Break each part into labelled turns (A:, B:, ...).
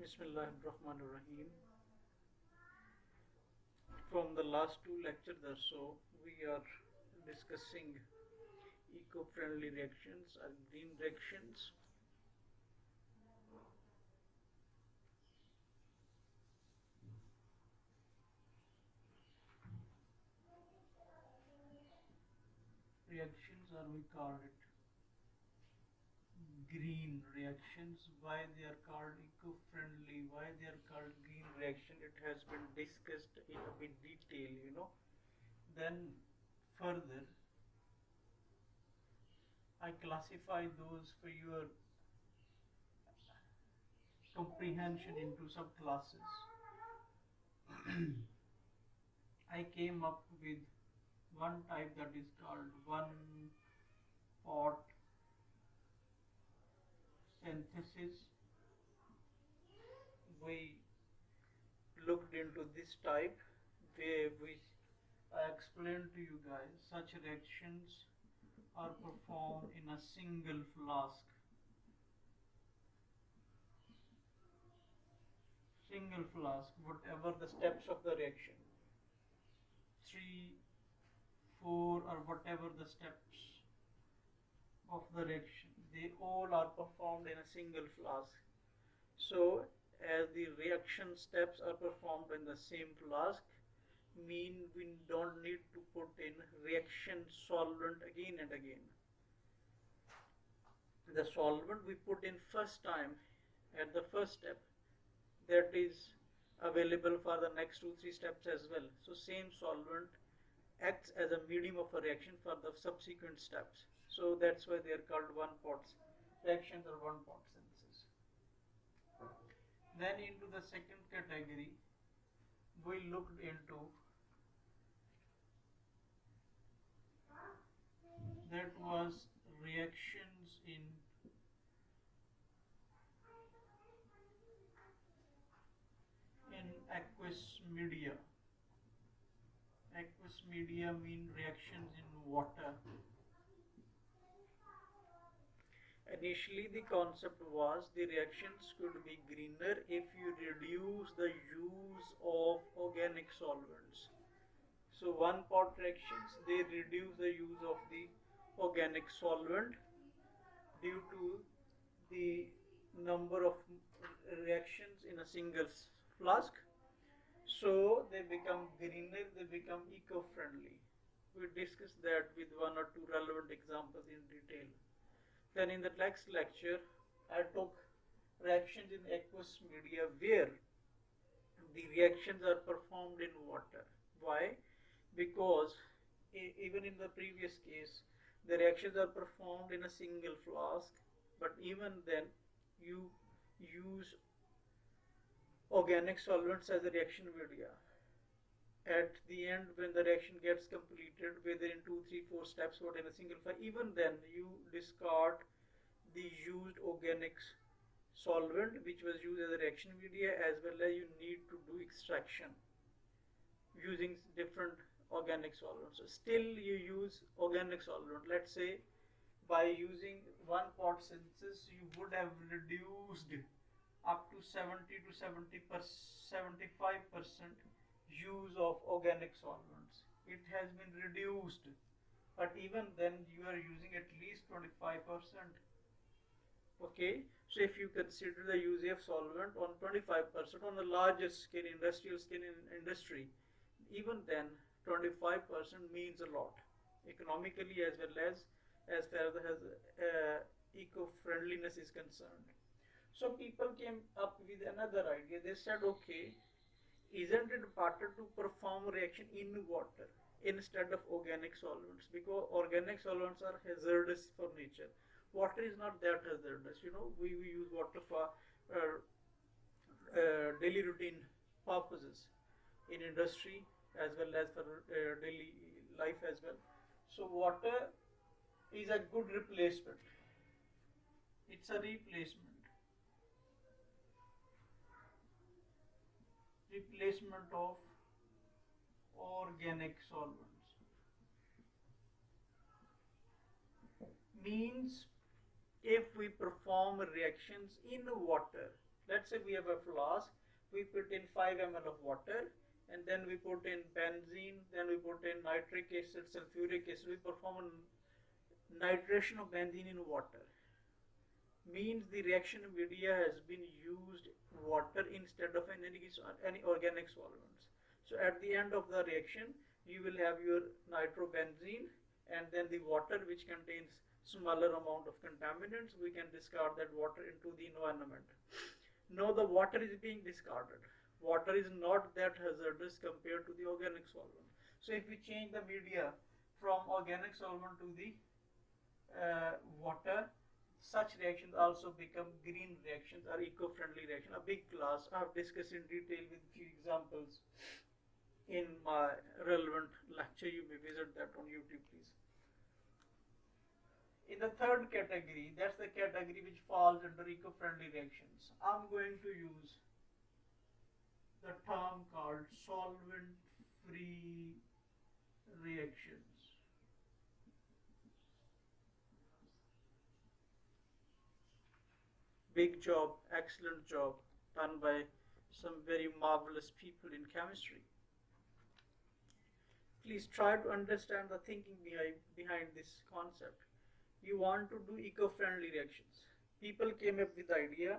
A: Bismillahirrahmanirrahim. From the last two lectures or so, we are discussing eco-friendly reactions or green reactions. Reactions, or we call it green reactions. Why they are called eco-friendly, why they are called green reaction, it has been discussed in a bit detail. Then further I classify those for your comprehension into subclasses. I came up with one type that is called one pot synthesis. We looked into this type where I explained to you guys such reactions are performed in a single flask. Single flask, whatever the steps of the reaction, 3, 4 or whatever the steps of the reaction, they all are performed in a single flask. So as the reaction steps are performed in the same flask, mean we don't need to put in reaction solvent again and again. The solvent we put in first time at the first step, that is available for the next 2-3 steps as well. So same solvent acts as a medium of a reaction for the subsequent steps. So that's why they are called one pot reactions or one pot synthesis. Then into the second category, we looked into that was reactions in aqueous media. Aqueous media mean reactions in water. Initially the concept was the reactions could be greener if you reduce the use of organic solvents. So one pot reactions, they reduce the use of the organic solvent due to the number of reactions in a single flask. So they become greener, they become eco-friendly. We discussed that with one or two relevant examples in detail. Then in the next lecture, I took reactions in aqueous media where the reactions are performed in water. Why? Because even in the previous case, the reactions are performed in a single flask, but even then you use organic solvents as a reaction media. At the end, when the reaction gets completed, whether in 2, 3, 4 steps or in a single flask, even then you discard the used organic solvent which was used as a reaction media, as well as you need to do extraction using different organic solvents. So still you use organic solvent. Let's say by using one pot synthesis you would have reduced up to 70 to 75% use of organic solvents. It has been reduced, but even then you are using at least 25%. Okay, so if you consider the use of solvent on 25% on the largest scale, industrial scale in industry, even then 25% means a lot economically as well as far as eco-friendliness is concerned. So people came up with another idea. They said, okay, isn't it better to perform reaction in water instead of organic solvents, because organic solvents are hazardous for nature. Water is not that hazardous. We use water for daily routine purposes in industry as well as for daily life as well. So water is a good replacement. It's a replacement of organic solvents. Means if we perform reactions in water, Let's say we have a flask, we put in 5 ml of water, and then we put in benzene, then we put in nitric acid, sulfuric acid. We perform a nitration of benzene in water. Means the reaction media has been used water instead of any organic solvents. So at the end of the reaction, you will have your nitrobenzene and then the water, which contains smaller amount of contaminants. We can discard that water into the environment. Now the water is being discarded. Water is not that hazardous compared to the organic solvent. So if we change the media from organic solvent to the water, such reactions also become green reactions or eco-friendly reaction. A big class I have discussed in detail with few examples in my relevant lecture. You may visit that on YouTube, please. In the third category, that's the category which falls under eco-friendly reactions, I'm going to use the term called solvent-free reactions. Big job, excellent job done by some very marvelous people in chemistry. Please try to understand the thinking behind this concept. You want to do eco-friendly reactions. People came up with the idea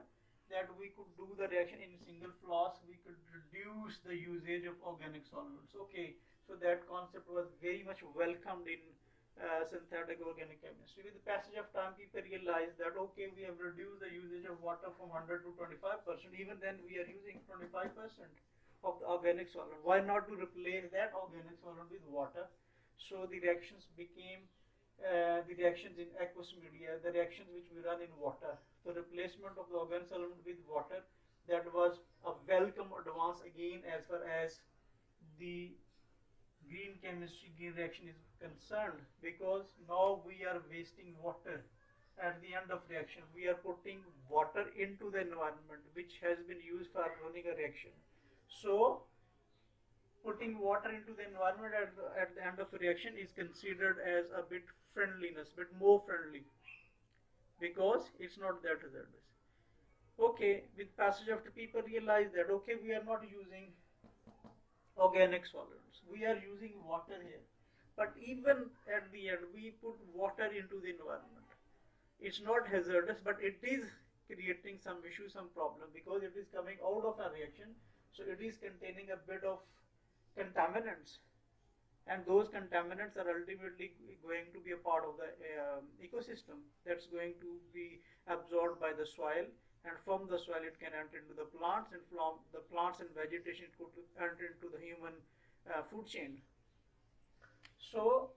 A: that we could do the reaction in a single flask, we could reduce the usage of organic solvents. Okay, so that concept was very much welcomed in synthetic organic chemistry. With the passage of time, people realized that okay, we have reduced the usage of water from 100 to 25%. Even then, we are using 25% of the organic solvent. Why not to replace that organic solvent with water? So the reactions became the reactions in aqueous media, the reactions which we run in water. The replacement of the organic solvent with water, that was a welcome advance again as far as the green chemistry, green reaction is concerned, because now we are wasting water. At the end of reaction, we are putting water into the environment which has been used for running a reaction. So putting water into the environment at the end of a reaction is considered as a bit friendliness, bit more friendly, because it's not that hazardous. Okay, with passage of the people realize that okay, we are not using organic solvents, we are using water here. But even at the end, we put water into the environment. It's not hazardous, but it is creating some issue, some problem, because it is coming out of a reaction. So it is containing a bit of contaminants, and those contaminants are ultimately going to be a part of the ecosystem, that's going to be absorbed by the soil, and from the soil it can enter into the plants, and from the plants and vegetation it could enter into the human food chain. So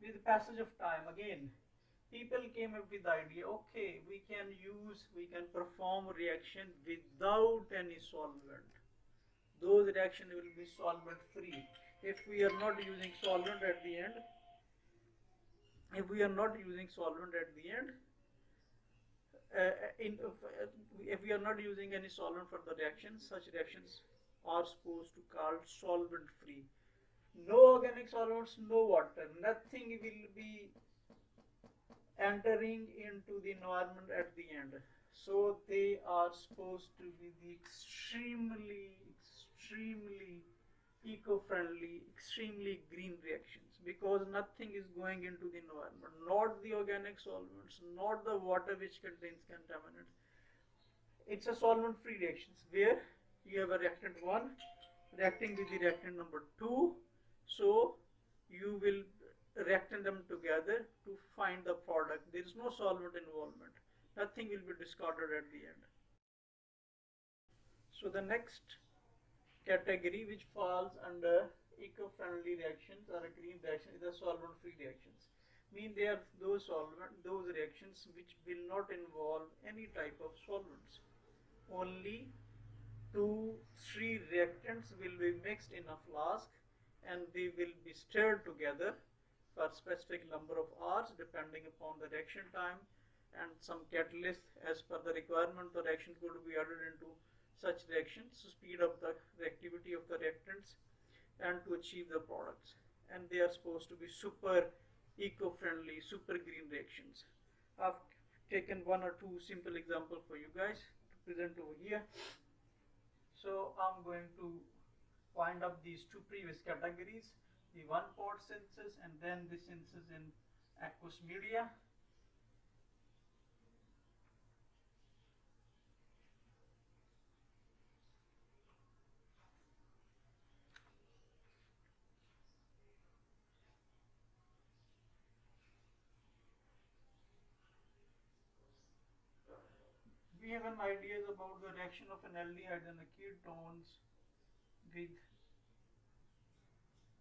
A: with the passage of time, again people came up with the idea, okay, we can perform reaction without any solvent. Those reactions will be solvent free. If we are not using solvent at the end, if we are not using solvent at the end, if we are not using any solvent for the reactions, such reactions are supposed to called solvent free. No organic solvents, no water, nothing will be entering into the environment at the end. So they are supposed to be the extremely eco-friendly, extremely green reactions, because nothing is going into the environment, not the organic solvents, not the water which contains contaminants. It's a solvent-free reactions where you have a reactant 1 reacting with the reactant number 2. So you will reacting them together to find the product. There is no solvent involvement. Nothing will be discarded at the end. So the next category which falls under eco-friendly reactions or a green reaction is the solvent-free reactions. Mean they are those reactions which will not involve any type of solvents. Only 2-3 reactants will be mixed in a flask, and they will be stirred together for specific number of hours depending upon the reaction time, and some catalyst as per the requirement the reaction could be added into such reactions to speed up the reactivity of the reactants and to achieve the products. And they are supposed to be super eco-friendly, super green reactions. taken one or two simple examples for you guys to present over here. So I'm going to wind up these two previous categories, the one pot synthesis and then the synthesis in aqueous media. We have an idea about the reaction of an aldehyde and the ketones with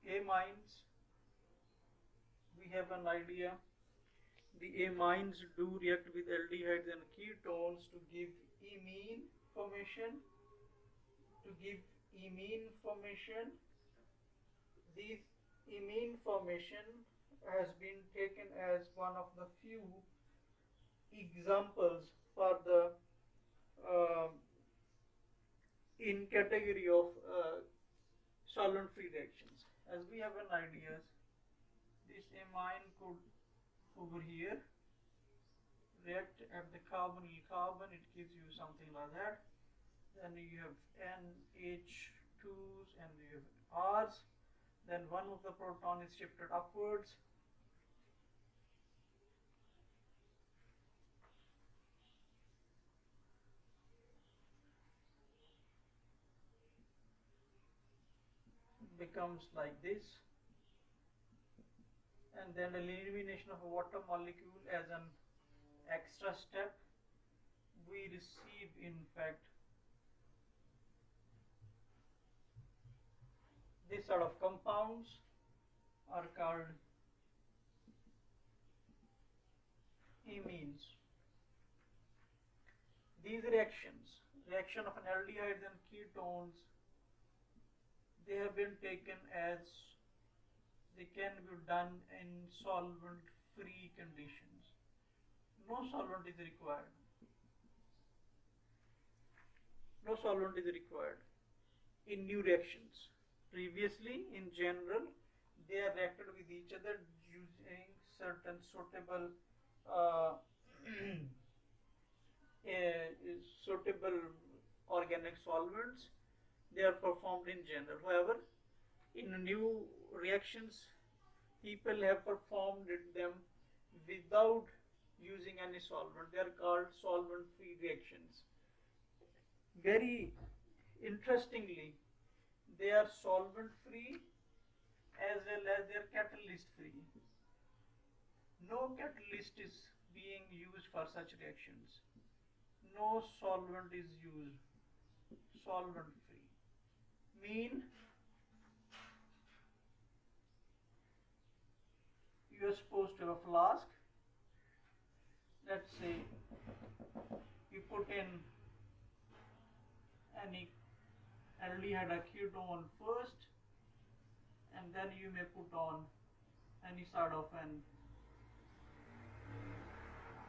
A: amines. We have an idea the amines do react with aldehydes and ketones to give imine formation. This imine formation has been taken as one of the few examples for the in category of solvent free reactions. As we have an idea, this amine could over here react at the carbonyl carbon, it gives you something like that. Then you have NH2s and you have R's. Then one of the proton is shifted upwards. Becomes like this, and then elimination of a water molecule as an extra step. We receive in fact this sort of compounds are called imines. These reaction of an aldehydes and ketones, they have been taken as they can be done in solvent free conditions. No solvent is required. No solvent is required in new reactions. Previously, in general, they are reacted with each other using certain suitable suitable organic solvents. They are performed in general. However, in new reactions, people have performed them without using any solvent. They are called solvent-free reactions. Very interestingly, they are solvent-free as well as they are catalyst-free. No catalyst is being used for such reactions. No solvent is used. Solvent-free. Mean you are supposed to have a flask. Let's say you put in any aldehyde or ketone first, and then you may put on any sort of an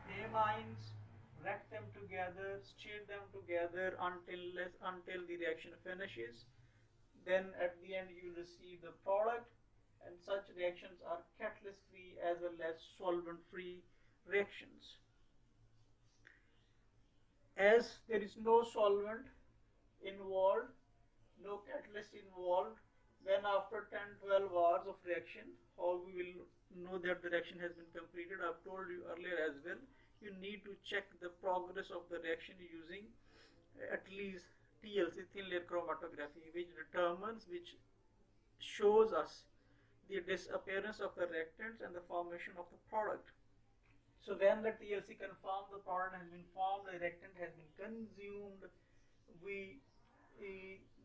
A: amines, react them together, stir them together until the reaction finishes. Then at the end you receive the product, and such reactions are catalyst free as well as solvent free reactions. As there is no solvent involved, no catalyst involved, then after 10-12 hours of reaction, how we will know that the reaction has been completed? I've told you earlier as well, you need to check the progress of the reaction using at least TLC, thin layer chromatography, which shows us the disappearance of the reactants and the formation of the product. So when the TLC confirms the product has been formed, the reactant has been consumed, we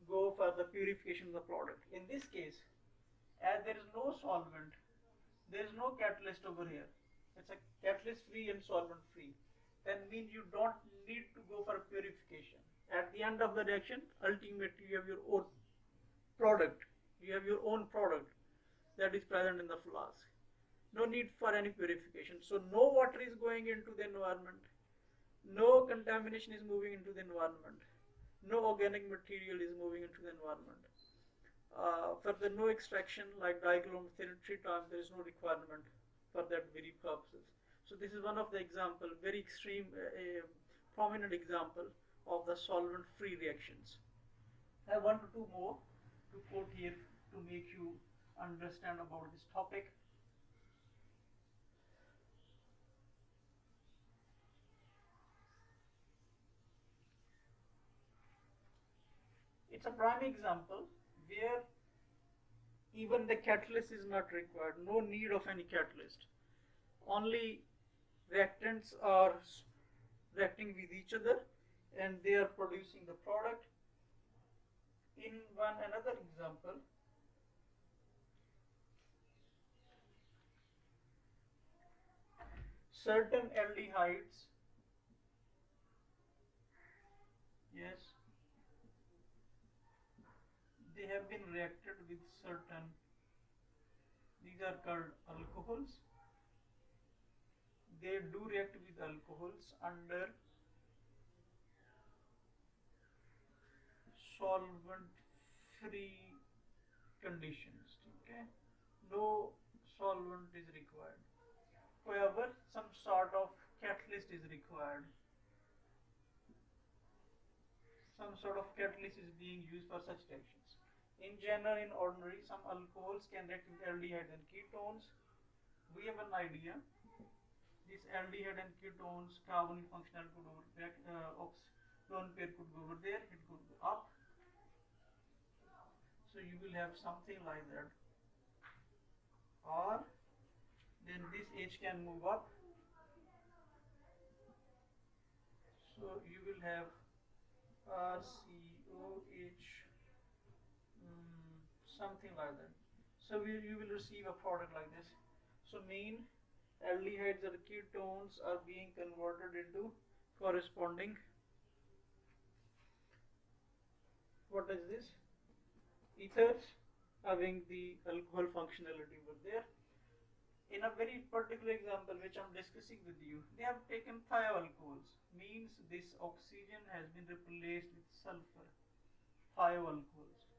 A: go for the purification of the product. In this case, as there is no solvent, there is no catalyst over here. It's a catalyst free and solvent free. Then means you don't need to go for purification. At the end of the reaction, ultimately you have your own product. You have your own product that is present in the flask. No need for any purification. So no water is going into the environment. No contamination is moving into the environment. No organic material is moving into the environment. For the no extraction like dichloromethane 3 times, there is no requirement for that very purposes. So this is one of the example, very extreme, prominent example of the solvent-free reactions. I have one or two more to quote here to make you understand about this topic. It's a prime example where even the catalyst is not required, no need of any catalyst. Only reactants are reacting with each other and they are producing the product. In one another example, certain aldehydes, yes, they have been reacted with certain, these are called alcohols. They do react with alcohols under solvent free conditions. Okay, no solvent is required. However, some sort of catalyst is required. Some sort of catalyst is being used for such reactions. In general, in ordinary, some alcohols can react with aldehydes and ketones. We have an idea. This aldehyde and ketones, carbonyl functional could over back, lone pair could go over there, it could go up. So you will have something like that. Or then this H can move up. So you will have RCOH, something like that. So you will receive a product like this. So mean aldehydes or ketones are being converted into corresponding, what is this, ethers having the alcohol functionality over there. In a very particular example which I am discussing with you, they have taken thioalcohols, means this oxygen has been replaced with sulfur, thioalcohols.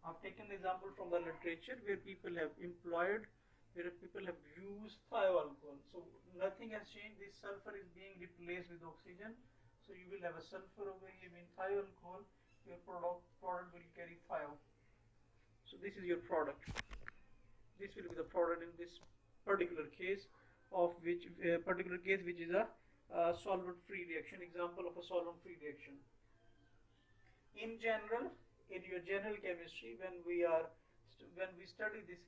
A: I've taken the example from the literature where people have employed, where people have used thioalcohol. So nothing has changed, this sulfur is being replaced with oxygen. So you will have a sulfur over here in thioalcohol, your product will carry thio. So this is your product. This will be the product in this particular case, of which which is a solvent-free reaction, example of a solvent-free reaction. In general, in your general chemistry, when we study this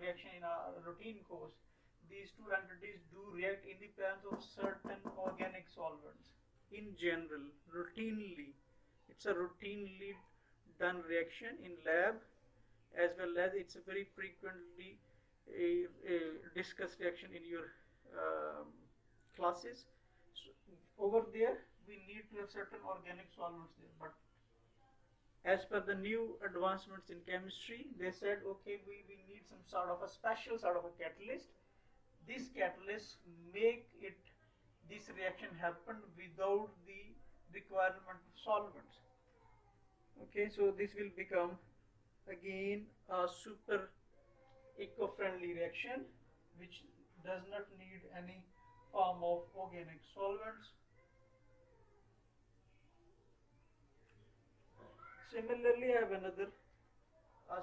A: reaction in our routine course, these two entities do react independent of certain organic solvents. In general, routinely, it's a routinely done reaction in lab, as well as it's a very frequently a discussed reaction in your classes. So over there, we need to have certain organic solvents there, but as per the new advancements in chemistry, they said, okay, we need some sort of a special sort of a catalyst. This catalyst make this reaction happen without the requirement of solvents. Okay, so this will become again a super eco-friendly reaction which does not need any form of organic solvents. Similarly, I have another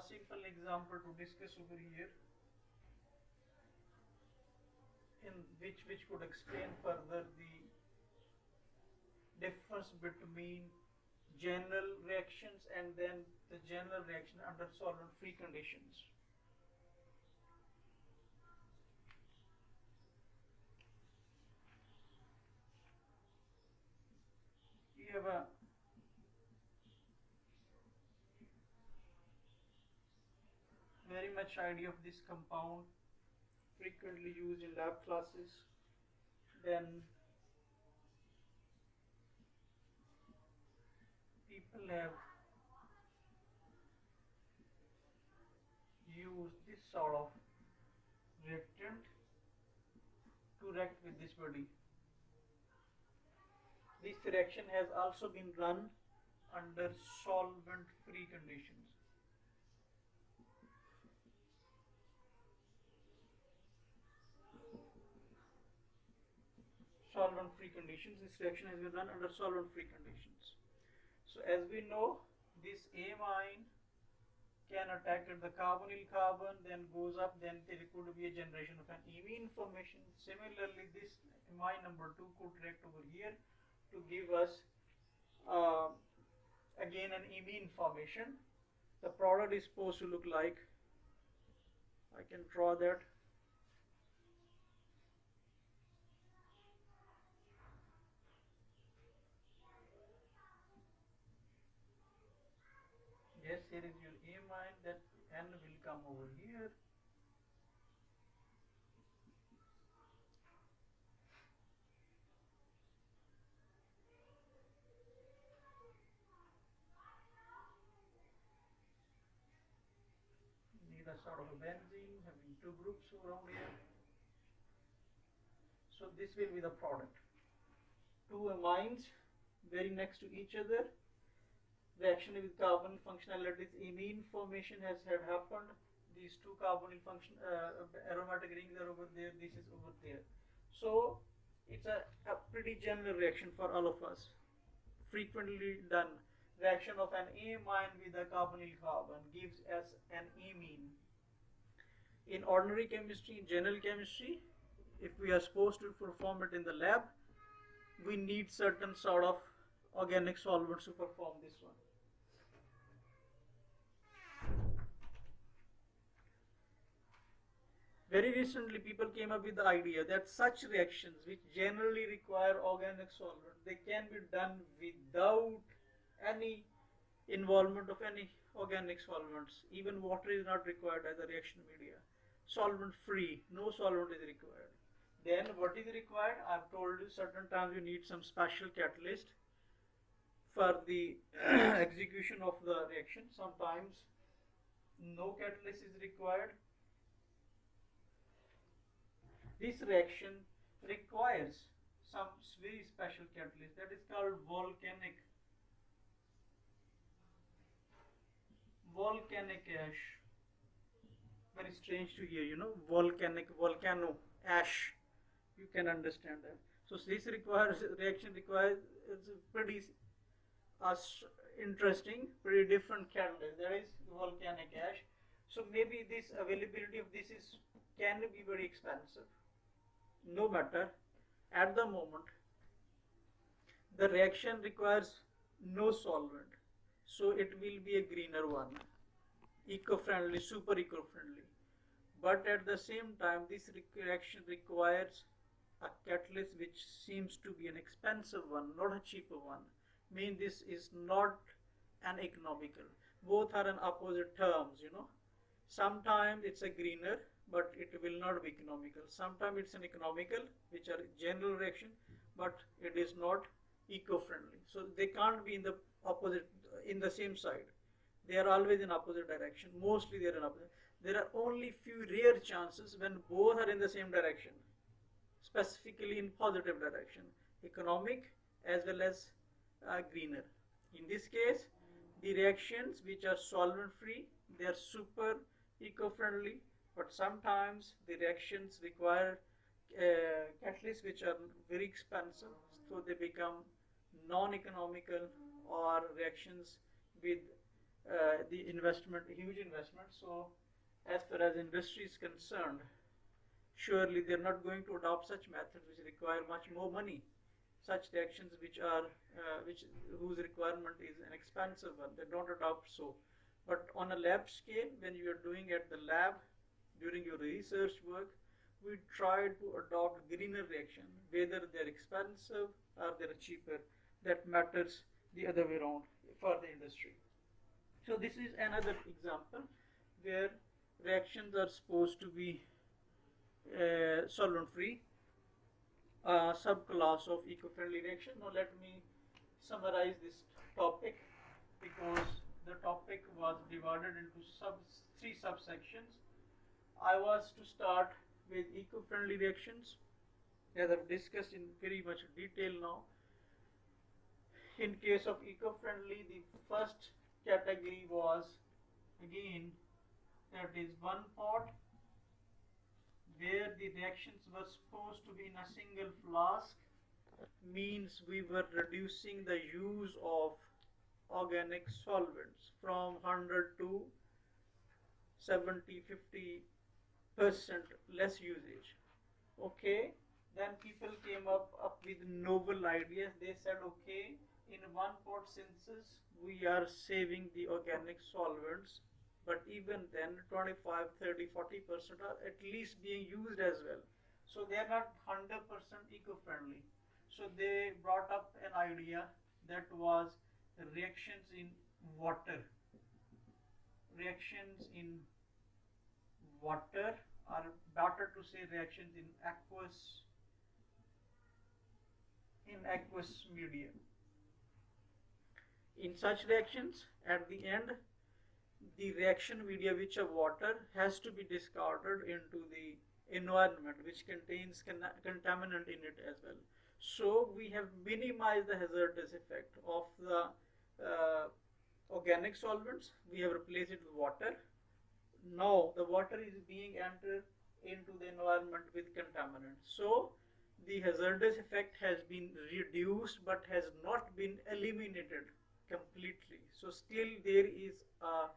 A: simple example to discuss over here, in which could explain further the difference between general reactions and then the general reaction under solvent-free conditions. You have a very much idea of this compound, frequently used in lab classes. Then people have used this sort of reactant to react with this body. This reaction has also been run under solvent-free conditions. solvent-free conditions. This reaction has been done under solvent-free conditions. So as we know, this amine can attack at the carbonyl carbon, then goes up, then there could be a generation of an imine formation. Similarly, this amine number 2 could react over here to give us again an imine formation. The product is supposed to look like, I can draw that. Yes, here is your amine, that N will come over here. Need a sort of a benzene having two groups around here. So this will be the product. Two amines very next to each other. Reaction with carbon functionalities, imine formation has happened. These two carbonyl function aromatic rings are over there. This is over there. So it's a pretty general reaction for all of us. Frequently done. Reaction of an amine with a carbonyl carbon gives us an imine. In ordinary chemistry, in general chemistry, if we are supposed to perform it in the lab, we need certain sort of organic solvents to perform this one. Very recently, people came up with the idea that such reactions, which generally require organic solvent, they can be done without any involvement of any organic solvents. Even water is not required as a reaction media. Solvent free, no solvent is required. Then what is required? I've told you certain times you need some special catalyst for the execution of the reaction. Sometimes no catalyst is required. This reaction requires some very special catalyst that is called volcanic ash. Very strange to hear, volcano ash. You can understand that. So this reaction requires pretty interesting, pretty different catalyst. That is volcanic ash. So maybe this availability of this can be very expensive. No matter, at the moment, the reaction requires no solvent, so it will be a greener one, eco-friendly, super eco-friendly. But at the same time, this reaction requires a catalyst which seems to be an expensive one, not a cheaper one. Mean this is not an economical. Both are in opposite terms, Sometimes it's a greener, but it will not be economical. Sometimes it's an economical, which are general reaction, but it is not eco-friendly. So they can't be in the same side. They are always in opposite direction. Mostly they are in opposite. There are only few rare chances when both are in the same direction, specifically in positive direction, economic as well as greener. In this case, the reactions which are solvent free, they are super eco-friendly, but sometimes the reactions require catalysts which are very expensive, so they become non-economical, or reactions with the investment, huge investment. So as far as industry is concerned, surely they are not going to adopt such methods which require much more money. Such reactions whose requirement is an expensive one, they don't adopt so. But on a lab scale, when you are doing at the lab during your research work, we try to adopt greener reaction, whether they're expensive or they're cheaper. That matters the other way around for the industry. So this is another example where reactions are supposed to be solvent free, subclass of eco-friendly reaction. Now let me summarize this topic, because the topic was divided into three subsections. I was to start with eco-friendly reactions, as I've discussed in very much detail now. In case of eco-friendly, the first category was, again, that is one pot where the reactions were supposed to be in a single flask, means we were reducing the use of organic solvents from 100 to 70-50% less usage. Okay, then people came up with novel ideas. They said, okay, in one pot census we are saving the organic solvents, but even then 25, 30, 40% are at least being used as well. So they are not 100% eco-friendly. So they brought up an idea that was reactions in water. Reactions in water, or better to say reactions in aqueous media. In such reactions, at the end, the reaction media, which of water, has to be discarded into the environment, which contains contaminant in it as well. So we have minimized the hazardous effect of the organic solvents. We have replaced it with water. Now the water is being entered into the environment with contaminants. So the hazardous effect has been reduced but has not been eliminated completely. So still there is a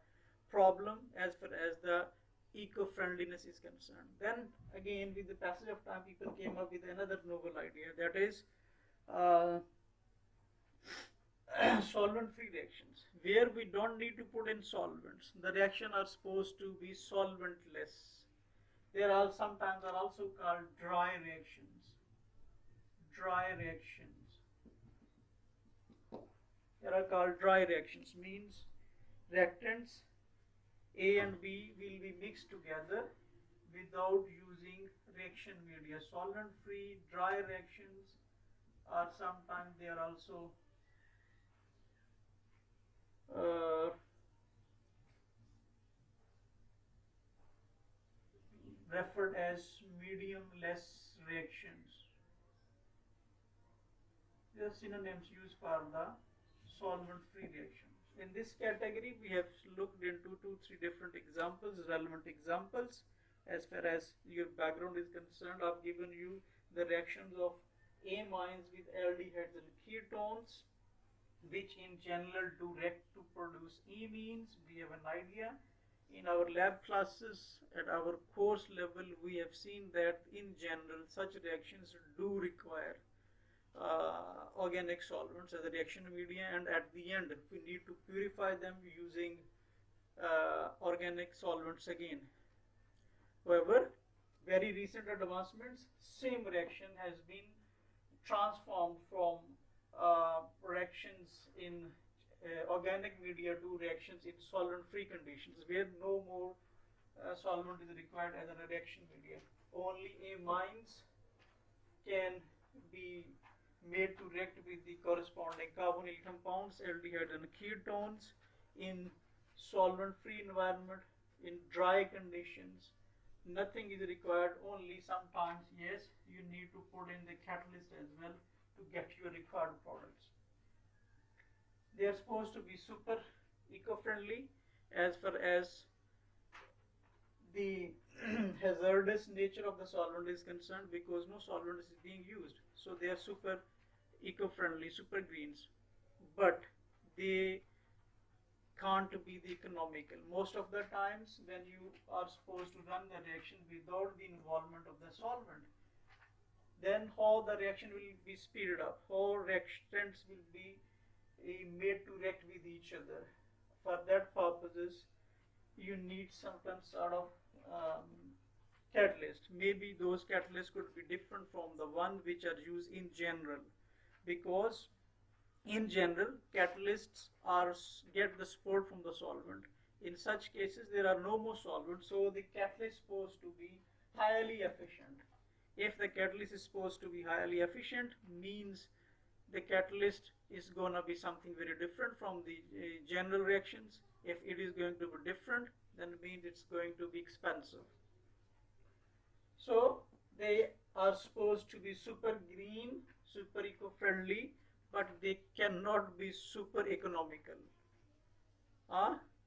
A: problem as far as the eco-friendliness is concerned. Then again, with the passage of time, people came up with another novel idea, that is solvent-free reactions, where we don't need to put in solvents. The reaction are supposed to be solventless. They are sometimes are also called dry reactions. Dry reactions. They are called dry reactions, means reactants A and B will be mixed together without using reaction media. Solvent-free dry reactions, or sometimes they are also referred as medium-less reactions. They are synonyms used for the solvent-free reactions. In this category, we have looked into 2-3 different examples, relevant examples. As far as your background is concerned, I've given you the reactions of amines with aldehydes and ketones, which in general do react to produce amines. We have an idea. In our lab classes, at our course level, we have seen that in general such reactions do require organic solvents as a reaction media, and at the end we need to purify them using organic solvents again. However, very recent advancements, same reaction has been transformed from reactions in organic media to reactions in solvent-free conditions, where no more solvent is required as a reaction media. Only amines can be made to react with the corresponding carbonyl compounds, aldehyde and ketones, in solvent-free environment, in dry conditions. Nothing is required. Only sometimes, yes, you need to put in the catalyst as well to get your required products. They are supposed to be super eco-friendly as far as the hazardous nature of the solvent is concerned, because no solvent is being used. So they are super eco-friendly, super greens, but they can't be the economical. Most of the times when you are supposed to run the reaction without the involvement of the solvent, then how the reaction will be speeded up, how reactants will be made to react with each other. For that purposes, you need some sort of catalyst. Maybe those catalysts could be different from the one which are used in general, because in general catalysts get the support from the solvent. In such cases there are no more solvents, so the catalyst is supposed to be highly efficient. If the catalyst is supposed to be highly efficient, means the catalyst is going to be something very different from the general reactions. If it is going to be different, then it means it's going to be expensive. So they are supposed to be super green, super eco-friendly, but they cannot be super economical.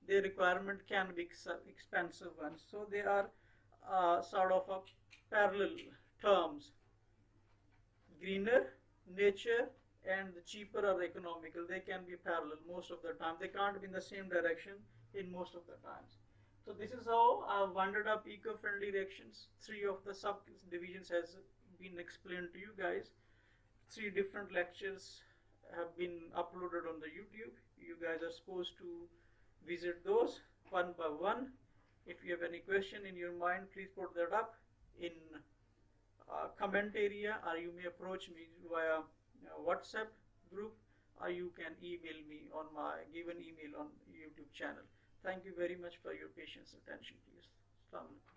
A: Their requirement can be expensive ones. So they are sort of a parallel terms. Greener nature and the cheaper or economical, they can be parallel most of the time. They can't be in the same direction in most of the times. So this is how I've winded up eco-friendly reactions. Three of the subdivisions has been explained to you guys. Three different lectures have been uploaded on the YouTube. You guys are supposed to visit those one by one. If you have any question in your mind, please put that up in comment area, or you may approach me via WhatsApp group, or you can email me on my given email on YouTube channel. Thank you very much for your patience, attention, please. Assalamu alaikum.